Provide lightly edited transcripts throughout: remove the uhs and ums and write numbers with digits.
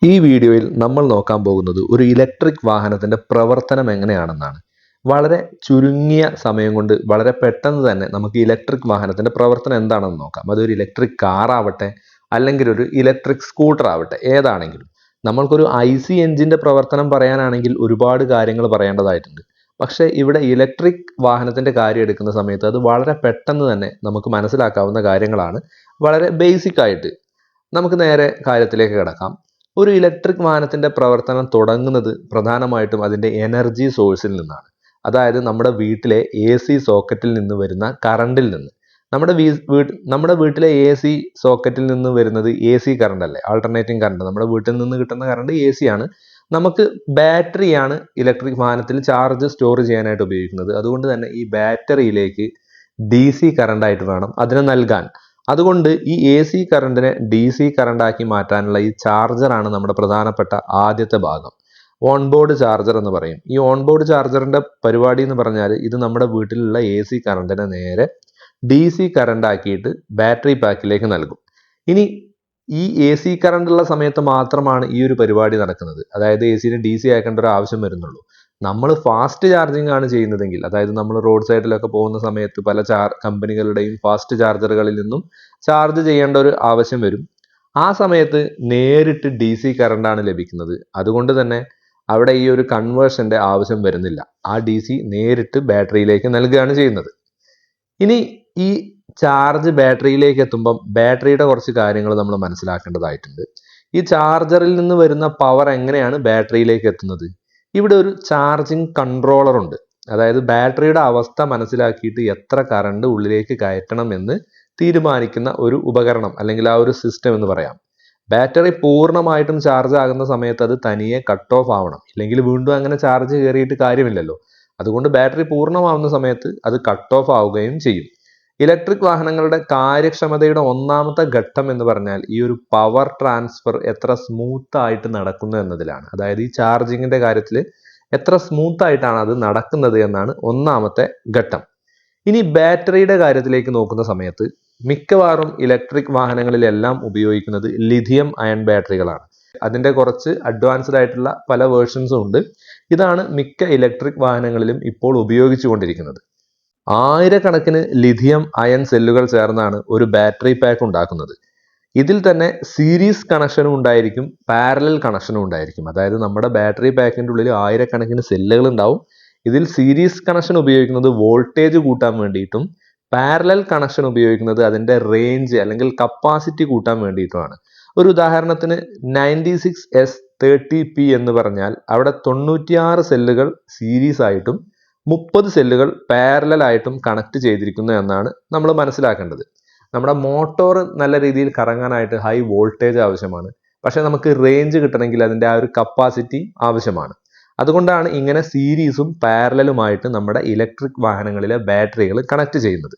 ഈ വീഡിയോയിൽ നമ്മൾ നോക്കാൻ പോകുന്നത് ഒരു ഇലക്ട്രിക് വാഹനത്തിന്റെ പ്രവർത്തനം എങ്ങനെയാണെന്നാണ്. വളരെ ചുരുങ്ങിയ സമയം കൊണ്ട് വളരെ പെട്ടെന്ന് തന്നെ നമുക്ക് ഇലക്ട്രിക് വാഹനത്തിന്റെ പ്രവർത്തനം എന്താണെന്ന് നോക്കാം. അതൊരു ഇലക്ട്രിക് കാർ ആവട്ടെ, അല്ലെങ്കിൽ ഒരു ഇലക്ട്രിക് സ്കൂട്ടർ ആവട്ടെ, ഏതാണെങ്കിലും. നമ്മൾക്കൊരു IC എഞ്ചിന്റെ പ്രവർത്തനം പറയാനാണെങ്കിൽ ഒരുപാട് കാര്യങ്ങൾ പറയേണ്ടതായിട്ടുണ്ട്. പക്ഷേ ഇവിടെ ഇലക്ട്രിക് വാഹനത്തിന്റെ കാര്യം എടുക്കുന്ന സമയത്ത് അത് വളരെ പെട്ടെന്ന് തന്നെ നമുക്ക് മനസ്സിലാക്കാവുന്ന കാര്യങ്ങളാണ്. വളരെ ബേസിക് ആയിട്ട് നമുക്ക് നേരെ കാര്യത്തിലേക്ക് കിടക്കാം. ഒരു ഇലക്ട്രിക് വാഹനത്തിന്റെ പ്രവർത്തനം തുടങ്ങുന്നത് പ്രധാനമായിട്ടും അതിന്റെ എനർജി സോഴ്സിൽ നിന്നാണ്. അതായത് നമ്മുടെ വീട്ടിലെ AC സോക്കറ്റിൽ നിന്ന് വരുന്ന കറണ്ടിൽ നിന്ന്. നമ്മുടെ വീട്ടിലെ AC സോക്കറ്റിൽ നിന്ന് വരുന്നത് AC കറണ്ട് അല്ലേ, ആൾട്ടർനേറ്റിംഗ് കറണ്ട്. നമ്മുടെ വീട്ടിൽ നിന്ന് കിട്ടുന്ന കറണ്ട് AC ആണ്. നമുക്ക് ബാറ്ററിയാണ് ഇലക്ട്രിക് വാഹനത്തിൽ ചാർജ് സ്റ്റോർ ചെയ്യാനായിട്ട് ഉപയോഗിക്കുന്നത്. അതുകൊണ്ട് തന്നെ ഈ ബാറ്ററിയിലേക്ക് DC കറണ്ട് ആയിട്ട് വേണം അതിനെ നൽകാൻ. അതുകൊണ്ട് ഈ AC കറണ്ടിനെ DC കറണ്ട് ആക്കി മാറ്റാനുള്ള ഈ ചാർജറാണ് നമ്മുടെ പ്രധാനപ്പെട്ട ആദ്യത്തെ ഭാഗം. ഓൺബോർഡ് ചാർജർ എന്ന് പറയും. ഈ ഓൺബോർഡ് ചാർജറിന്റെ പരിപാടി എന്ന് പറഞ്ഞാൽ ഇത് നമ്മുടെ വീട്ടിലുള്ള AC കറണ്ടിനെ നേരെ DC കറണ്ട് ആക്കിയിട്ട് ബാറ്ററി പാക്കിലേക്ക് നൽകും. ഇനി ഈ AC കറണ്ട് ഉള്ള സമയത്ത് മാത്രമാണ് ഈ ഒരു പരിപാടി നടക്കുന്നത്. അതായത് ACനെ DC ആക്കേണ്ട ഒരു ആവശ്യം വരുന്നുള്ളൂ. നമ്മൾ ഫാസ്റ്റ് ചാർജിങ് ആണ് ചെയ്യുന്നതെങ്കിൽ, അതായത് നമ്മൾ റോഡ് സൈഡിലൊക്കെ പോകുന്ന സമയത്ത് പല കമ്പനികളുടെയും ഫാസ്റ്റ് ചാർജറുകളിൽ നിന്നും ചാർജ് ചെയ്യേണ്ട ഒരു ആവശ്യം വരും. ആ സമയത്ത് നേരിട്ട് DC കറണ്ടാണ് ലഭിക്കുന്നത്. അതുകൊണ്ട് തന്നെ അവിടെ ഈ ഒരു കൺവേർഷന്റെ ആവശ്യം വരുന്നില്ല. ആ DC നേരിട്ട് ബാറ്ററിയിലേക്ക് നൽകുകയാണ് ചെയ്യുന്നത്. ഇനി ഈ ചാർജ് ബാറ്ററിയിലേക്ക് എത്തുമ്പം ബാറ്ററിയുടെ കുറച്ച് കാര്യങ്ങൾ നമ്മൾ മനസ്സിലാക്കേണ്ടതായിട്ടുണ്ട്. ഈ ചാർജറിൽ നിന്ന് വരുന്ന പവർ എങ്ങനെയാണ് ബാറ്ററിയിലേക്ക് എത്തുന്നത്? ഇവിടെ ഒരു ചാർജിങ് കൺട്രോളർ ഉണ്ട്. അതായത് ബാറ്ററിയുടെ അവസ്ഥ മനസ്സിലാക്കിയിട്ട് എത്ര കറണ്ട് ഉള്ളിലേക്ക് കയറ്റണം എന്ന് തീരുമാനിക്കുന്ന ഒരു ഉപകരണം, അല്ലെങ്കിൽ ആ ഒരു സിസ്റ്റം എന്ന് പറയാം. ബാറ്ററി പൂർണ്ണമായിട്ടും ചാർജ് ആകുന്ന സമയത്ത് അത് തനിയെ കട്ട് ഓഫ് ആവണം, ഇല്ലെങ്കിൽ വീണ്ടും അങ്ങനെ ചാർജ് കയറിയിട്ട് കാര്യമില്ലല്ലോ. അതുകൊണ്ട് ബാറ്ററി പൂർണ്ണമാവുന്ന സമയത്ത് അത് കട്ട് ഓഫ് ആവുകയും ചെയ്യും. ഇലക്ട്രിക് വാഹനങ്ങളുടെ കാര്യക്ഷമതയുടെ ഒന്നാമത്തെ ഘട്ടം എന്ന് പറഞ്ഞാൽ ഈ ഒരു പവർ ട്രാൻസ്ഫർ എത്ര സ്മൂത്ത് ആയിട്ട് നടക്കുന്നു എന്നതിലാണ്. അതായത് ഈ ചാർജിങ്ങിന്റെ കാര്യത്തിൽ എത്ര സ്മൂത്ത് ആയിട്ടാണ് അത് നടക്കുന്നത് എന്നാണ് ഒന്നാമത്തെ ഘട്ടം. ഇനി ബാറ്ററിയുടെ കാര്യത്തിലേക്ക് നോക്കുന്ന സമയത്ത് മിക്കവാറും ഇലക്ട്രിക് വാഹനങ്ങളിലെല്ലാം ഉപയോഗിക്കുന്നത് ലിഥിയം അയൺ ബാറ്ററികളാണ്. അതിന്റെ കുറച്ച് അഡ്വാൻസ്ഡ് ആയിട്ടുള്ള പല വേർഷൻസും ഉണ്ട്. ഇതാണ് മിക്ക ഇലക്ട്രിക് വാഹനങ്ങളിലും ഇപ്പോൾ ഉപയോഗിച്ചുകൊണ്ടിരിക്കുന്നത്. ആയിരക്കണക്കിന് ലിഥിയം അയൺ സെല്ലുകൾ ചേർന്നാണ് ഒരു ബാറ്ററി പാക്ക് ഉണ്ടാക്കുന്നത്. ഇതിൽ തന്നെ സീരീസ് കണക്ഷനും ഉണ്ടായിരിക്കും, പാരലൽ കണക്ഷനും ഉണ്ടായിരിക്കും. അതായത് നമ്മുടെ ബാറ്ററി പാക്കിന്റെ ഉള്ളിൽ ആയിരക്കണക്കിന് സെല്ലുകൾ ഉണ്ടാവും. ഇതിൽ സീരീസ് കണക്ഷൻ ഉപയോഗിക്കുന്നത് വോൾട്ടേജ് കൂട്ടാൻ വേണ്ടിയിട്ടും പാരലൽ കണക്ഷൻ ഉപയോഗിക്കുന്നത് അതിന്റെ റേഞ്ച് അല്ലെങ്കിൽ കപ്പാസിറ്റി കൂട്ടാൻ വേണ്ടിയിട്ടുമാണ്. ഒരു ഉദാഹരണത്തിന് 96S30P എന്ന് പറഞ്ഞാൽ അവിടെ 96 സെല്ലുകൾ സീരീസ് ആയിട്ടും 30 സെല്ലുകൾ പാരലൽ ആയിട്ടും കണക്ട് ചെയ്തിരിക്കുന്നു എന്നാണ് നമ്മൾ മനസ്സിലാക്കേണ്ടത്. നമ്മുടെ മോട്ടോർ നല്ല രീതിയിൽ കറങ്ങാനായിട്ട് ഹൈ വോൾട്ടേജ് ആവശ്യമാണ്. പക്ഷെ നമുക്ക് റേഞ്ച് കിട്ടണമെങ്കിൽ അതിന്റെ ആ ഒരു കപ്പാസിറ്റി ആവശ്യമാണ്. അതുകൊണ്ടാണ് ഇങ്ങനെ സീരീസും പാരലലുമായിട്ട് നമ്മുടെ ഇലക്ട്രിക് വാഹനങ്ങളിലെ ബാറ്ററികൾ കണക്ട് ചെയ്യുന്നത്.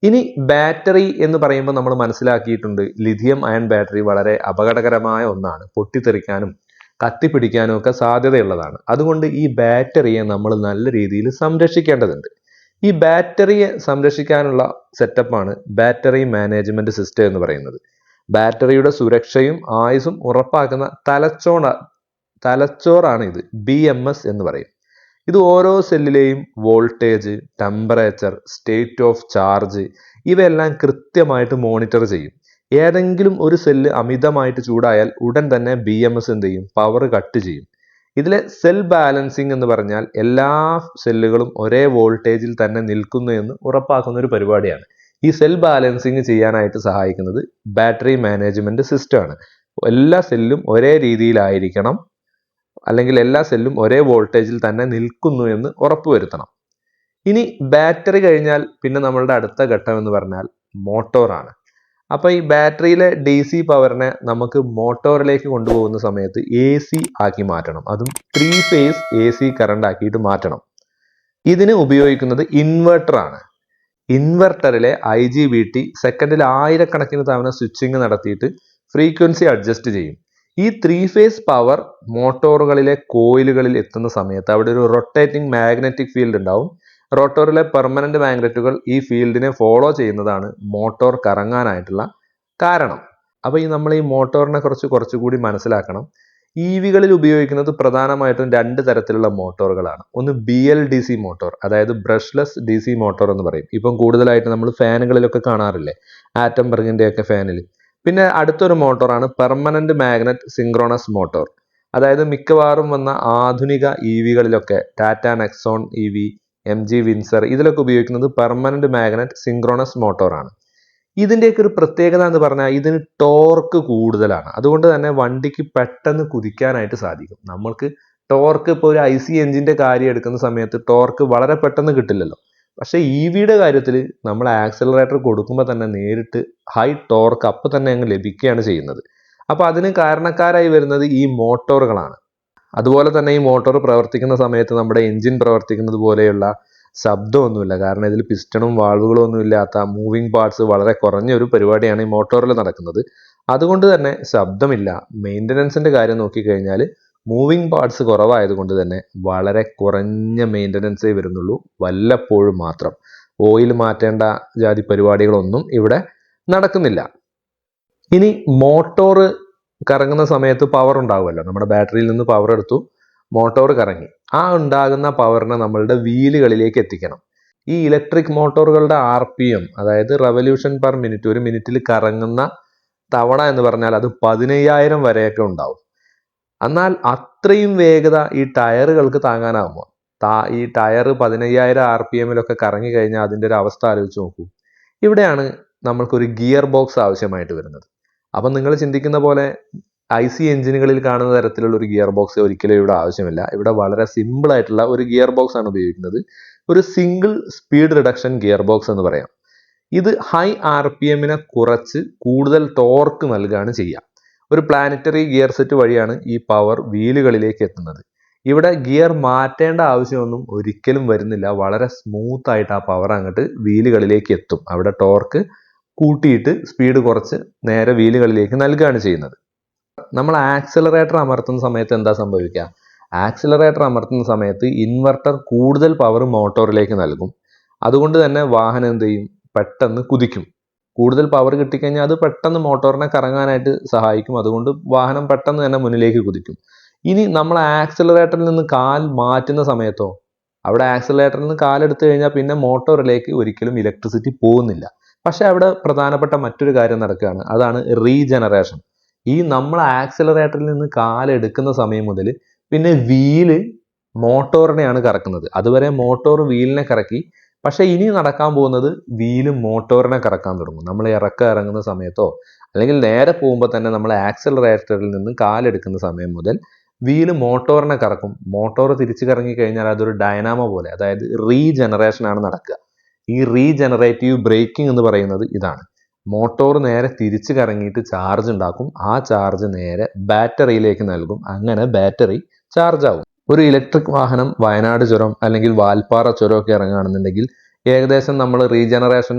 ഇനി ബാറ്ററി എന്ന് പറയുമ്പോൾ നമ്മൾ മനസ്സിലാക്കിയിട്ടുണ്ട് ലിഥിയം അയൺ ബാറ്ററി വളരെ അപകടകരമായ ഒന്നാണ്. പൊട്ടിത്തെറിക്കാനും കത്തിപ്പിടിക്കാനും ഒക്കെ സാധ്യതയുള്ളതാണ്. അതുകൊണ്ട് ഈ ബാറ്ററിയെ നമ്മൾ നല്ല രീതിയിൽ സംരക്ഷിക്കേണ്ടതുണ്ട്. ഈ ബാറ്ററിയെ സംരക്ഷിക്കാനുള്ള സെറ്റപ്പാണ് ബാറ്ററി മാനേജ്മെന്റ് സിസ്റ്റം എന്ന് പറയുന്നത്. ബാറ്ററിയുടെ സുരക്ഷയും ആയുസ്സും ഉറപ്പാക്കുന്ന തലച്ചോറാണ് ഇത്. BMS എന്ന് പറയും. ഇത് ഓരോ സെല്ലിലെയും voltage, temperature, state of charge ഇവയെല്ലാം കൃത്യമായിട്ട് മോണിറ്റർ ചെയ്യും. ഏതെങ്കിലും ഒരു സെല്ല് അമിതമായിട്ട് ചൂടായാൽ ഉടൻ തന്നെ BMS എന്ത് ചെയ്യും? പവർ കട്ട് ചെയ്യും. ഇതിലെ സെൽ ബാലൻസിങ് എന്ന് പറഞ്ഞാൽ എല്ലാ സെല്ലുകളും ഒരേ വോൾട്ടേജിൽ തന്നെ നിൽക്കുന്നു എന്ന് ഉറപ്പാക്കുന്ന ഒരു പരിപാടിയാണ്. ഈ സെൽ ബാലൻസിങ് ചെയ്യാനായിട്ട് സഹായിക്കുന്നത് ബാറ്ററി മാനേജ്മെന്റ് സിസ്റ്റം ആണ്. എല്ലാ സെല്ലും ഒരേ രീതിയിലായിരിക്കണം, അല്ലെങ്കിൽ എല്ലാ സെല്ലും ഒരേ വോൾട്ടേജിൽ തന്നെ നിൽക്കുന്നു എന്ന് ഉറപ്പുവരുത്തണം. ഇനി ബാറ്ററി കഴിഞ്ഞാൽ പിന്നെ നമ്മളുടെ അടുത്ത ഘട്ടം എന്ന് പറഞ്ഞാൽ മോട്ടോറാണ്. അപ്പൊ ഈ ബാറ്ററിയിലെ DC പവറിനെ നമുക്ക് മോട്ടോറിലേക്ക് കൊണ്ടുപോകുന്ന സമയത്ത് AC ആക്കി മാറ്റണം. അതും 3 ഫേസ് AC കറണ്ട് ആക്കിയിട്ട് മാറ്റണം. ഇതിന് ഉപയോഗിക്കുന്നത് ഇൻവെർട്ടർ ആണ്. ഇൻവെർട്ടറിലെ IGBT സെക്കൻഡിൽ ആയിരക്കണക്കിന് തവണ സ്വിച്ചിങ് നടത്തിയിട്ട് ഫ്രീക്വൻസി അഡ്ജസ്റ്റ് ചെയ്യും. ഈ 3 ഫേസ് പവർ മോട്ടോറുകളിലെ കോയിലുകളിൽ എത്തുന്ന സമയത്ത് അവിടെ ഒരു റൊട്ടേറ്റിംഗ് മാഗ്നറ്റിക് ഫീൽഡ് ഉണ്ടാവും. റോട്ടോറിലെ പെർമനന്റ് മാഗ്നറ്റുകൾ ഈ ഫീൽഡിനെ ഫോളോ ചെയ്യുന്നതാണ് മോട്ടോർ കറങ്ങാനായിട്ടുള്ള കാരണം. അപ്പോൾ നമ്മൾ ഈ മോട്ടോറിനെ കുറച്ചുകൂടി മനസ്സിലാക്കണം. EVകളിൽ ഉപയോഗിക്കുന്നത് പ്രധാനമായിട്ടും 2 തരത്തിലുള്ള മോട്ടോറുകളാണ്. ഒന്ന് BLDC മോട്ടോർ, അതായത് ബ്രഷ്ലെസ് DC മോട്ടോർ എന്ന് പറയും. ഇപ്പം കൂടുതലായിട്ട് നമ്മൾ ഫാനുകളിലൊക്കെ കാണാറില്ലേ, ആറ്റംബർഗിന്റെ ഒക്കെ ഫാനിൽ. പിന്നെ അടുത്തൊരു മോട്ടോറാണ് പെർമനന്റ് മാഗ്നറ്റ് സിങ്ക്രോണസ് മോട്ടോർ. അതായത് മിക്കവാറും വന്ന ആധുനിക EVകളിലൊക്കെ Tata Nexon EV, MG Windsor ഇതിലൊക്കെ ഉപയോഗിക്കുന്നത് പെർമനന്റ് മാഗ്നറ്റ് സിങ്ക്രോണസ് മോട്ടോറാണ്. ഇതിൻ്റെയൊക്കെ ഒരു പ്രത്യേകത എന്ന് പറഞ്ഞാൽ ഇതിന് ടോർക്ക് കൂടുതലാണ്. അതുകൊണ്ട് തന്നെ വണ്ടിക്ക് പെട്ടെന്ന് കുതിക്കാനായിട്ട് സാധിക്കും. നമ്മൾക്ക് ടോർക്ക് ഇപ്പോൾ ഒരു IC എഞ്ചിന്റെ കാര്യം എടുക്കുന്ന സമയത്ത് ടോർക്ക് വളരെ പെട്ടെന്ന് കിട്ടില്ലല്ലോ. പക്ഷേ EVയുടെ കാര്യത്തിൽ നമ്മൾ ആക്സിലറേറ്റർ കൊടുക്കുമ്പോൾ തന്നെ നേരിട്ട് ഹൈ ടോർക്ക് അപ്പം തന്നെ അങ്ങ് ലഭിക്കുകയാണ് ചെയ്യുന്നത്. അപ്പോൾ അതിന് കാരണക്കാരായി വരുന്നത് ഈ മോട്ടോറുകളാണ്. അതുപോലെ തന്നെ ഈ മോട്ടോർ പ്രവർത്തിക്കുന്ന സമയത്ത് നമ്മുടെ എഞ്ചിൻ പ്രവർത്തിക്കുന്നത് പോലെയുള്ള ശബ്ദമൊന്നുമില്ല. കാരണം ഇതിൽ പിസ്റ്റണും വാൾവുകളും ഒന്നും ഇല്ലാത്ത മൂവിങ് പാർട്സ് വളരെ കുറഞ്ഞ ഒരു പരിപാടിയാണ് ഈ മോട്ടോറിൽ നടക്കുന്നത്. അതുകൊണ്ട് തന്നെ ശബ്ദമില്ല. മെയിൻ്റനൻസിൻ്റെ കാര്യം നോക്കിക്കഴിഞ്ഞാൽ മൂവിങ് പാർട്സ് കുറവായതുകൊണ്ട് തന്നെ വളരെ കുറഞ്ഞ മെയിൻ്റനൻസേ വരുന്നുള്ളൂ, വല്ലപ്പോഴും മാത്രം. ഓയിൽ മാറ്റേണ്ട ജാതി പരിപാടികളൊന്നും ഇവിടെ നടക്കുന്നില്ല. ഇനി മോട്ടോർ കറങ്ങുന്ന സമയത്ത് പവർ ഉണ്ടാവുമല്ലോ, നമ്മുടെ ബാറ്ററിയിൽ നിന്ന് പവർ എടുത്തു മോട്ടോർ കറങ്ങി. ആ ഉണ്ടാകുന്ന പവറിനെ നമ്മളുടെ വീലുകളിലേക്ക് എത്തിക്കണം. ഈ ഇലക്ട്രിക് മോട്ടോറുകളുടെ RPM, അതായത് റവല്യൂഷൻ പെർ മിനിറ്റ്, ഒരു മിനിറ്റിൽ കറങ്ങുന്ന തവണ എന്ന് പറഞ്ഞാൽ അത് 15,000 വരെയൊക്കെ ഉണ്ടാവും. എന്നാൽ അത്രയും വേഗത ഈ ടയറുകൾക്ക് താങ്ങാനാകുമോ? ഈ ടയർ 15,000 RPMലൊക്കെ കറങ്ങി കഴിഞ്ഞാൽ അതിൻ്റെ ഒരു അവസ്ഥ ആലോചിച്ച് നോക്കൂ. ഇവിടെയാണ് നമ്മൾക്കൊരു ഗിയർ ബോക്സ് ആവശ്യമായിട്ട് വരുന്നത്. അപ്പം നിങ്ങൾ ചിന്തിക്കുന്ന പോലെ IC എഞ്ചിനുകളിൽ കാണുന്ന തരത്തിലുള്ള ഒരു ഗിയർ ബോക്സ് ഒരിക്കലും ഇവിടെ ആവശ്യമില്ല. ഇവിടെ വളരെ സിമ്പിൾ ആയിട്ടുള്ള ഒരു ഗിയർ ബോക്സ് ആണ് ഉപയോഗിക്കുന്നത്. ഒരു single speed reduction gear box എന്ന് പറയാം. ഇത് ഹൈ RPMനെ കുറച്ച് കൂടുതൽ ടോർക്ക് നൽകുകയാണ് ചെയ്യുക. ഒരു പ്ലാനറ്ററി ഗിയർ സെറ്റ് വഴിയാണ് ഈ പവർ വീലുകളിലേക്ക് എത്തുന്നത്. ഇവിടെ ഗിയർ മാറ്റേണ്ട ആവശ്യമൊന്നും ഒരിക്കലും വരുന്നില്ല. വളരെ സ്മൂത്ത് ആയിട്ട് ആ പവർ അങ്ങോട്ട് വീലുകളിലേക്ക് എത്തും. അവിടെ ടോർക്ക് കൂട്ടിയിട്ട് സ്പീഡ് കുറച്ച് നേരെ വീലുകളിലേക്ക് നൽകുകയാണ് ചെയ്യുന്നത്. നമ്മൾ ആക്സിലറേറ്റർ അമർത്തുന്ന സമയത്ത് എന്താ സംഭവിക്കുക? ആക്സിലറേറ്റർ അമർത്തുന്ന സമയത്ത് ഇൻവെർട്ടർ കൂടുതൽ പവർ മോട്ടോറിലേക്ക് നൽകും. അതുകൊണ്ട് തന്നെ വാഹനം എന്ത് ചെയ്യും? പെട്ടെന്ന് കുതിക്കും. കൂടുതൽ പവർ കിട്ടിക്കഴിഞ്ഞാൽ അത് പെട്ടെന്ന് മോട്ടോറിനെ കറങ്ങാനായിട്ട് സഹായിക്കും. അതുകൊണ്ട് വാഹനം പെട്ടെന്ന് തന്നെ മുന്നിലേക്ക് കുതിക്കും. ഇനി നമ്മൾ ആക്സിലറേറ്ററിൽ നിന്ന് കാൽ മാറ്റുന്ന സമയത്തോ, അവിടെ ആക്സിലറേറ്ററിൽ നിന്ന് കാലെടുത്തു കഴിഞ്ഞാൽ പിന്നെ മോട്ടോറിലേക്ക് ഒരിക്കലും ഇലക്ട്രിസിറ്റി പോകുന്നില്ല. പക്ഷെ അവിടെ പ്രധാനപ്പെട്ട മറ്റൊരു കാര്യം നടക്കുകയാണ്. അതാണ് റീജനറേഷൻ. ഈ നമ്മൾ ആക്സിലറേറ്ററിൽ നിന്ന് കാലെടുക്കുന്ന സമയം മുതൽ പിന്നെ വീല് മോട്ടോറിനെയാണ് കറക്കുന്നത്. അതുവരെ മോട്ടോർ വീലിനെ കറക്കി. പക്ഷെ ഇനി നടക്കാൻ പോകുന്നത് വീല് മോട്ടോറിനെ കറക്കാൻ തുടങ്ങും. നമ്മൾ ഇറങ്ങുന്ന സമയത്തോ അല്ലെങ്കിൽ നേരെ പോകുമ്പോൾ തന്നെ നമ്മൾ ആക്സിലറേറ്ററിൽ നിന്ന് കാലെടുക്കുന്ന സമയം മുതൽ വീല് മോട്ടോറിനെ കറക്കും. മോട്ടോർ തിരിച്ചു കറങ്ങി കഴിഞ്ഞാൽ അതൊരു ഡൈനാമോ പോലെ, അതായത് റീജനറേഷൻ ആണ് നടക്കുക. ഈ റീജനറേറ്റീവ് ബ്രേക്കിംഗ് എന്ന് പറയുന്നത് ഇതാണ്. മോട്ടോർ നേരെ തിരിച്ചു കറങ്ങിയിട്ട് ചാർജ് ഉണ്ടാക്കും. ആ ചാർജ് നേരെ ബാറ്ററിയിലേക്ക് നൽകും. അങ്ങനെ ബാറ്ററി ചാർജ് ആവും. ഒരു ഇലക്ട്രിക് വാഹനം വയനാട് ചുരം അല്ലെങ്കിൽ വാൽപ്പാറ ചുരമൊക്കെ ഇറങ്ങുകയാണെന്നുണ്ടെങ്കിൽ ഏകദേശം നമ്മൾ റീജനറേഷൻ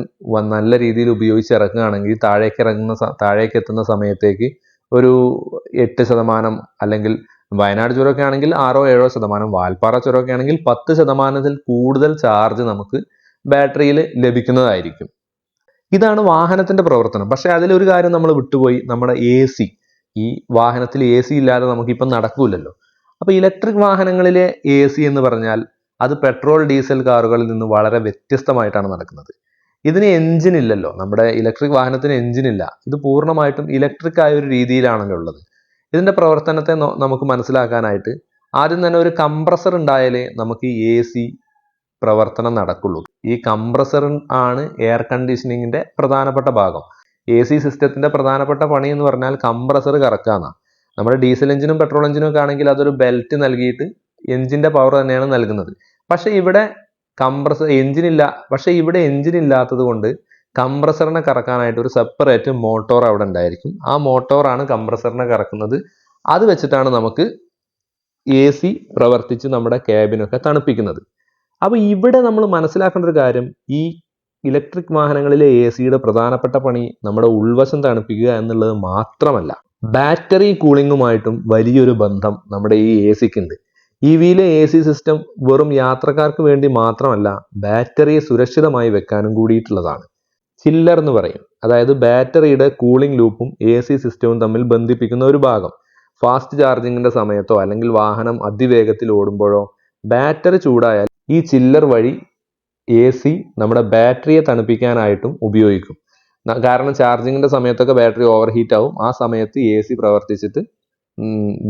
നല്ല രീതിയിൽ ഉപയോഗിച്ച് ഇറങ്ങുകയാണെങ്കിൽ താഴേക്ക് എത്തുന്ന സമയത്തേക്ക് ഒരു 8%, അല്ലെങ്കിൽ വയനാട് ചുരമൊക്കെ ആണെങ്കിൽ 6-7%, വാൽപ്പാറ ചുരമൊക്കെ ആണെങ്കിൽ 10%-ൽ കൂടുതൽ ചാർജ് നമുക്ക് ബാറ്ററിയിൽ ലഭിക്കുന്നതായിരിക്കും. ഇതാണ് വാഹനത്തിന്റെ പ്രവർത്തനം. പക്ഷെ അതിലൊരു കാര്യം നമ്മൾ വിട്ടുപോയി, നമ്മുടെ AC. ഈ വാഹനത്തിൽ AC ഇല്ലാതെ നമുക്കിപ്പം നടക്കൂലല്ലോ. അപ്പോൾ ഇലക്ട്രിക് വാഹനങ്ങളിലെ AC എന്ന് പറഞ്ഞാൽ അത് പെട്രോൾ ഡീസൽ കാറുകളിൽ നിന്ന് വളരെ വ്യത്യസ്തമായിട്ടാണ് നടക്കുന്നത്. ഇതിന് എഞ്ചിൻ ഇല്ലല്ലോ. നമ്മുടെ ഇലക്ട്രിക് വാഹനത്തിന് എഞ്ചിൻ ഇല്ല. ഇത് പൂർണ്ണമായിട്ടും ഇലക്ട്രിക് ആയ ഒരു രീതിയിലാണല്ലോ ഉള്ളത്. ഇതിന്റെ പ്രവർത്തനത്തെ നമുക്ക് മനസ്സിലാക്കാനായിട്ട് ആദ്യം തന്നെ ഒരു കംപ്രസർ ഉണ്ടായാലേ നമുക്ക് ഈ AC പ്രവർത്തനം നടക്കുള്ളൂ. ഈ കംപ്രസർ ആണ് എയർ കണ്ടീഷനിങ്ങിന്റെ പ്രധാനപ്പെട്ട ഭാഗം. AC സിസ്റ്റത്തിന്റെ പ്രധാനപ്പെട്ട പണി എന്ന് പറഞ്ഞാൽ കംപ്രസർ കറക്കാന്നാണ്. നമ്മുടെ ഡീസൽ എഞ്ചിനും പെട്രോൾ എഞ്ചിനും ഒക്കെ ആണെങ്കിൽ അതൊരു ബെൽറ്റ് നൽകിയിട്ട് എഞ്ചിന്റെ പവർ തന്നെയാണ് നൽകുന്നത്. പക്ഷെ ഇവിടെ എഞ്ചിൻ ഇല്ലാത്തത് കൊണ്ട് കംപ്രസറിനെ കറക്കാനായിട്ട് ഒരു സെപ്പറേറ്റ് മോട്ടോർ അവിടെ ഉണ്ടായിരിക്കും. ആ മോട്ടോറാണ് കംപ്രസറിനെ കറക്കുന്നത്. അത് വെച്ചിട്ടാണ് നമുക്ക് AC പ്രവർത്തിച്ച് നമ്മുടെ ക്യാബിനൊക്കെ തണുപ്പിക്കുന്നത്. അപ്പോൾ ഇവിടെ നമ്മൾ മനസ്സിലാക്കേണ്ട ഒരു കാര്യം, ഈ ഇലക്ട്രിക് വാഹനങ്ങളിലെ ACയുടെ പ്രധാനപ്പെട്ട പണി നമ്മുടെ ഉൾവശം തണുപ്പിക്കുക എന്നുള്ളത് മാത്രമല്ല, ബാറ്ററി കൂളിങ്ങുമായിട്ടും വലിയൊരു ബന്ധം നമ്മുടെ ഈ ACക്ക് ഉണ്ട്. EVയിലെ AC സിസ്റ്റം വെറും യാത്രക്കാർക്ക് വേണ്ടി മാത്രമല്ല, ബാറ്ററിയെ സുരക്ഷിതമായി വെക്കാനും കൂടിയിട്ടുള്ളതാണ്. ചില്ലർ എന്ന് പറയും. അതായത് ബാറ്ററിയുടെ കൂളിംഗ് ലൂപ്പും AC സിസ്റ്റവും തമ്മിൽ ബന്ധിപ്പിക്കുന്ന ഒരു ഭാഗം. ഫാസ്റ്റ് ചാർജിങ്ങിന്റെ സമയത്തോ അല്ലെങ്കിൽ വാഹനം അതിവേഗത്തിൽ ഓടുമ്പോഴോ ബാറ്ററി ചൂടായാൽ ഈ ചില്ലർ വഴി AC നമ്മുടെ ബാറ്ററിയെ തണുപ്പിക്കാനായിട്ടും ഉപയോഗിക്കും. കാരണം ചാർജിങ്ങിന്റെ സമയത്തൊക്കെ ബാറ്ററി ഓവർ ഹീറ്റ് ആവും. ആ സമയത്ത് AC പ്രവർത്തിച്ചിട്ട്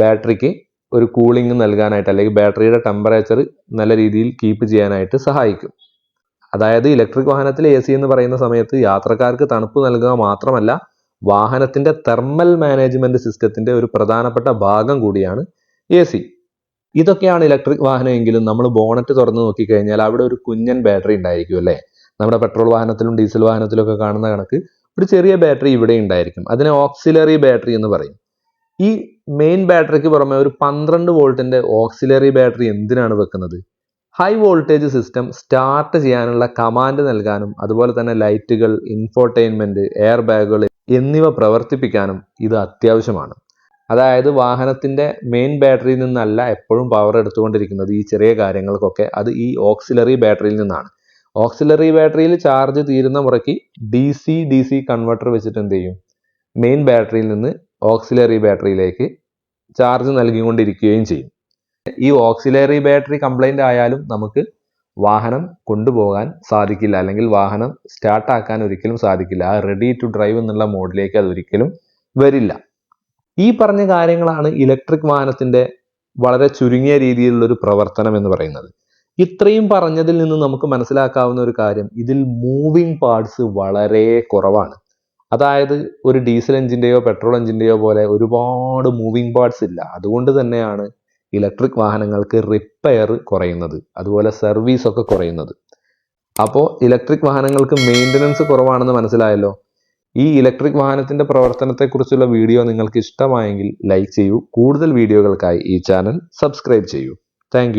ബാറ്ററിക്ക് ഒരു കൂളിംഗ് നൽകാനായിട്ട് അല്ലെങ്കിൽ ബാറ്ററിയുടെ ടെമ്പറേച്ചർ നല്ല രീതിയിൽ കീപ്പ് ചെയ്യാനായിട്ട് സഹായിക്കും. അതായത് ഇലക്ട്രിക് വാഹനത്തിൽ AC എന്ന് പറയുന്ന സമയത്ത് യാത്രക്കാർക്ക് തണുപ്പ് നൽകുക മാത്രമല്ല, വാഹനത്തിന്റെ തെർമൽ മാനേജ്മെന്റ് സിസ്റ്റത്തിന്റെ ഒരു പ്രധാനപ്പെട്ട ഭാഗം കൂടിയാണ് AC. ഇതൊക്കെയാണ് ഇലക്ട്രിക് വാഹനം എങ്കിലും നമ്മൾ ബോണറ്റ് തുറന്ന് നോക്കിക്കഴിഞ്ഞാൽ അവിടെ ഒരു കുഞ്ഞൻ ബാറ്ററി ഉണ്ടായിരിക്കും അല്ലേ. നമ്മുടെ പെട്രോൾ വാഹനത്തിലും ഡീസൽ വാഹനത്തിലും ഒക്കെ കാണുന്ന കണക്ക് ഒരു ചെറിയ ബാറ്ററി ഇവിടെ ഉണ്ടായിരിക്കും. അതിനെ ഓക്സിലറി ബാറ്ററി എന്ന് പറയും. ഈ മെയിൻ ബാറ്ററിക്ക് പുറമെ ഒരു 12 വോൾട്ടിന്റെ ഓക്സിലറി ബാറ്ററി എന്തിനാണ് വെക്കുന്നത്? ഹൈ വോൾട്ടേജ് സിസ്റ്റം സ്റ്റാർട്ട് ചെയ്യാനുള്ള കമാൻഡ് നൽകാനും അതുപോലെ തന്നെ ലൈറ്റുകൾ, ഇൻഫോർടൈൻമെന്റ്, എയർ ബാഗുകൾ എന്നിവ പ്രവർത്തിപ്പിക്കാനും ഇത് അത്യാവശ്യമാണ്. അതായത് വാഹനത്തിന്റെ മെയിൻ ബാറ്ററിയിൽ നിന്നല്ല എപ്പോഴും പവർ എടുത്തുകൊണ്ടിരിക്കുന്നത് ഈ ചെറിയ കാര്യങ്ങൾക്കൊക്കെ, അത് ഈ ഓക്സിലറി ബാറ്ററിയിൽ നിന്നാണ്. ഓക്സിലറി ബാറ്ററിയിൽ ചാർജ് തീരുന്ന മുറയ്ക്ക് DC കൺവെർട്ടർ വെച്ചിട്ട് എന്ത് ചെയ്യും? മെയിൻ ബാറ്ററിയിൽ നിന്ന് ഓക്സിലറി ബാറ്ററിയിലേക്ക് ചാർജ് നൽകിക്കൊണ്ടിരിക്കുകയും ചെയ്യും. ഈ ഓക്സിലറി ബാറ്ററി കംപ്ലൈന്റ് ആയാലും നമുക്ക് വാഹനം കൊണ്ടുപോകാൻ സാധിക്കില്ല, അല്ലെങ്കിൽ വാഹനം സ്റ്റാർട്ട് ആക്കാൻ ഒരിക്കലും സാധിക്കില്ല. ആ റെഡി ടു ഡ്രൈവ് എന്നുള്ള മോഡിലേക്ക് അത് ഒരിക്കലും വരില്ല. ഈ പറഞ്ഞ കാര്യങ്ങളാണ് ഇലക്ട്രിക് വാഹനത്തിന്റെ വളരെ ചുരുങ്ങിയ രീതിയിലുള്ള ഒരു പ്രവർത്തനം എന്ന് പറയുന്നത്. ഇത്രയും പറഞ്ഞതിൽ നിന്ന് നമുക്ക് മനസ്സിലാക്കാവുന്ന ഒരു കാര്യം, ഇതിൽ മൂവിങ് പാർട്സ് വളരെ കുറവാണ്. അതായത് ഒരു ഡീസൽ എഞ്ചിന്റെയോ പെട്രോൾ എഞ്ചിന്റെയോ പോലെ ഒരുപാട് മൂവിങ് പാർട്സ് ഇല്ല. അതുകൊണ്ട് തന്നെയാണ് ഇലക്ട്രിക് വാഹനങ്ങൾക്ക് റിപ്പയർ കുറയുന്നത്, അതുപോലെ സർവീസ് ഒക്കെ കുറയുന്നത്. അപ്പോൾ ഇലക്ട്രിക് വാഹനങ്ങൾക്ക് മെയിൻ്റനൻസ് കുറവാണെന്ന് മനസ്സിലായല്ലോ. ഈ ഇലക്ട്രിക് വാഹനത്തിന്റെ പ്രവർത്തനത്തെക്കുറിച്ചുള്ള വീഡിയോ നിങ്ങൾക്ക് ഇഷ്ടമായെങ്കിൽ ലൈക്ക് ചെയ്യൂ. കൂടുതൽ വീഡിയോകൾക്കായി ഈ ചാനൽ സബ്സ്ക്രൈബ് ചെയ്യൂ. താങ്ക്